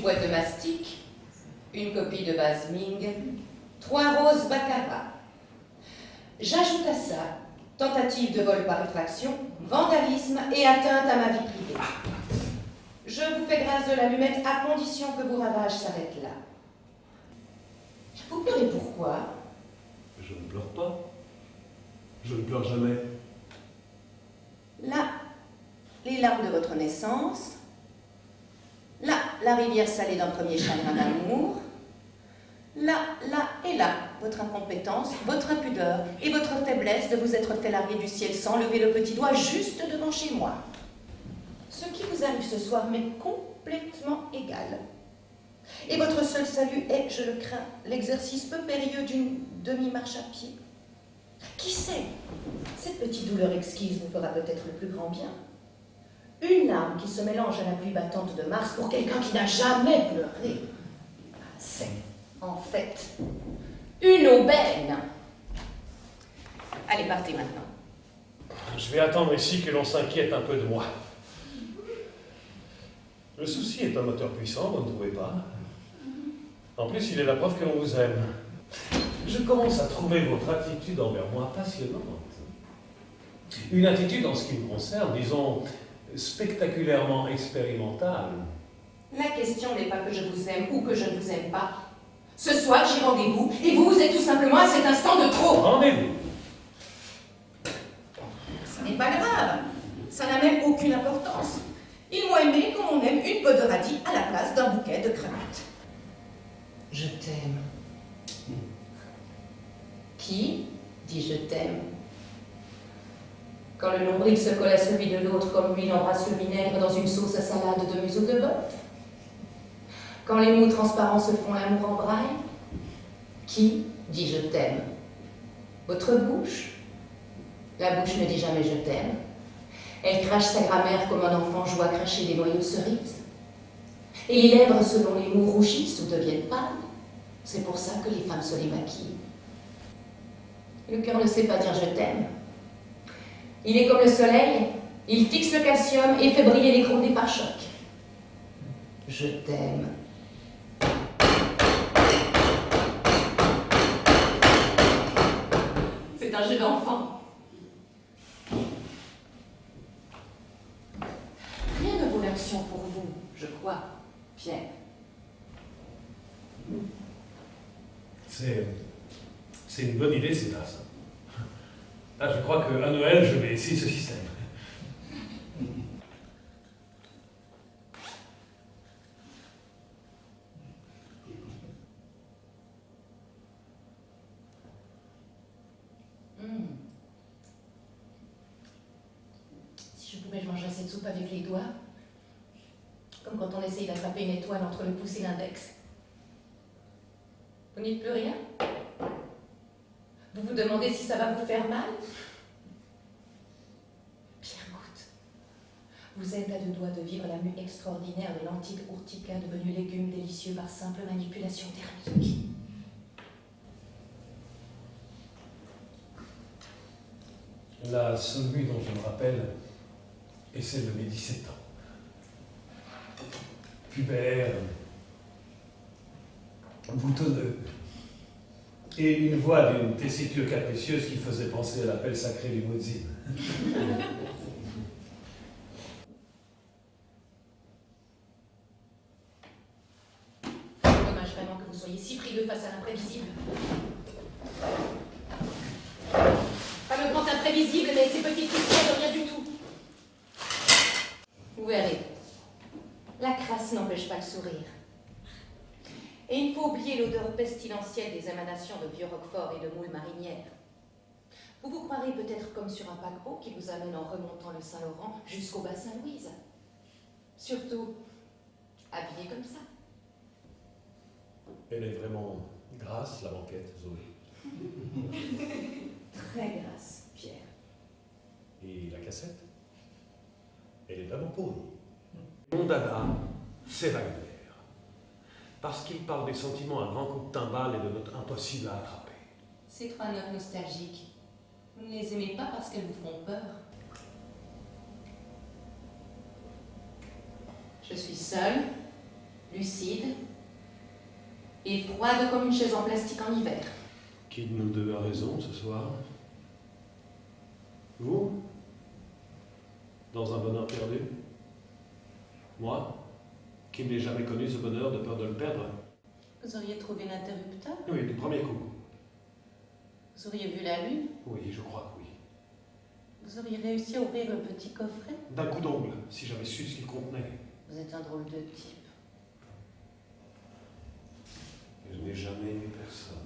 boîte de mastic, une copie de vase Ming, 3 roses baccarat. J'ajoute à ça tentative de vol par effraction, vandalisme et atteinte à ma vie privée. Je vous fais grâce de l'allumette à condition que vos ravages s'arrêtent là. Vous pleurez pourquoi? Je ne pleure pas. Je ne pleure jamais. Là, les larmes de votre naissance. Là, la rivière salée d'un premier chagrin d'amour. Là, là et là, votre incompétence, votre impudeur et votre faiblesse de vous être fait larguer du ciel sans lever le petit doigt juste devant chez moi. Ce qui vous arrive ce soir m'est complètement égal. Et votre seul salut est, je le crains, l'exercice peu périlleux d'une demi-marche à pied. Qui sait, cette petite douleur exquise vous fera peut-être le plus grand bien. Une larme qui se mélange à la pluie battante de mars pour quelqu'un qui n'a jamais pleuré. C'est, en fait, une aubaine. Allez, partez maintenant. Je vais attendre ici que l'on s'inquiète un peu de moi. Le souci est un moteur puissant, vous ne trouvez pas? En plus, il est la preuve que l'on vous aime. Je commence à trouver votre attitude envers moi passionnante. Une attitude en ce qui me concerne, disons, spectaculairement expérimentale. La question n'est pas que je vous aime ou que je ne vous aime pas. Ce soir, j'ai rendez-vous et vous êtes tout simplement à cet instant de trop. Rendez-vous. Ça n'est pas grave. Ça n'a même aucune importance. Ils m'ont aimé comme on aime une peau de radis à la place d'un bouquet de cravates. Je t'aime. Qui dit je t'aime? Quand le nombril se colle à celui de l'autre comme l'huile embrasse le vinaigre dans une sauce à salade de museau de bœuf? Quand les mots transparents se font l'amour en braille? Qui dit je t'aime? Votre bouche? La bouche ne dit jamais je t'aime. Elle crache sa grammaire comme un enfant joue à cracher des noyaux de cerises. Et les lèvres, selon les mots, rougissent ou deviennent pâles. C'est pour ça que les femmes se les maquillent. Le cœur ne sait pas dire je t'aime. Il est comme le soleil, il fixe le calcium et fait briller les chromés par choc. Je t'aime. C'est un jeu d'enfant. Rien ne vaut l'action pour vous, je crois, Pierre. C'est une bonne idée, c'est ça. Ah, je crois qu'à Noël, je vais essayer ce système. Si je pouvais, je mangerais cette soupe avec les doigts. Comme quand on essaye d'attraper une étoile entre le pouce et l'index. Vous n'y dites plus rien? Vous vous demandez si ça va vous faire mal? Pierre Goutte, vous êtes à 2 doigts de vivre la mue extraordinaire de l'antique urtica devenu légume délicieux par simple manipulation thermique. La seule mue dont je me rappelle est celle de mes 17 ans. Pubère, boutonneux, et une voix d'une tessiture capricieuse qui faisait penser à l'appel sacré du muezzin. Dommage vraiment que vous soyez si frileux face à l'imprévisible. Pas le grand imprévisible, mais ces petites questions de rien du tout. Vous verrez, la crasse n'empêche pas le sourire. Et il faut oublier l'odeur pestilentielle des émanations de vieux roquefort et de moules marinières. Vous vous croirez peut-être comme sur un paquebot qui vous amène en remontant le Saint-Laurent jusqu'au bassin Louise. Surtout, habillé comme ça. Elle est vraiment grasse, la banquette, Zoé. Très grasse, Pierre. Et la cassette? Elle est vraiment pourrie. Mon dada, c'est Wagner. Parce qu'il parle des sentiments à grands coups de timbale et de notre impossible à attraper. Ces 3 notes nostalgiques, vous ne les aimez pas parce qu'elles vous font peur. Je suis seule, lucide et froide comme une chaise en plastique en hiver. Qui de nous deux a raison ce soir? Vous? Dans un bonheur perdu? Moi? Qui n'ai jamais connu ce bonheur de peur de le perdre? Vous auriez trouvé l'interrupteur? Oui, du premier coup. Vous auriez vu la lune? Oui, je crois que oui. Vous auriez réussi à ouvrir le petit coffret? D'un coup d'ongle, si j'avais su ce qu'il contenait. Vous êtes un drôle de type. Je n'ai jamais aimé personne.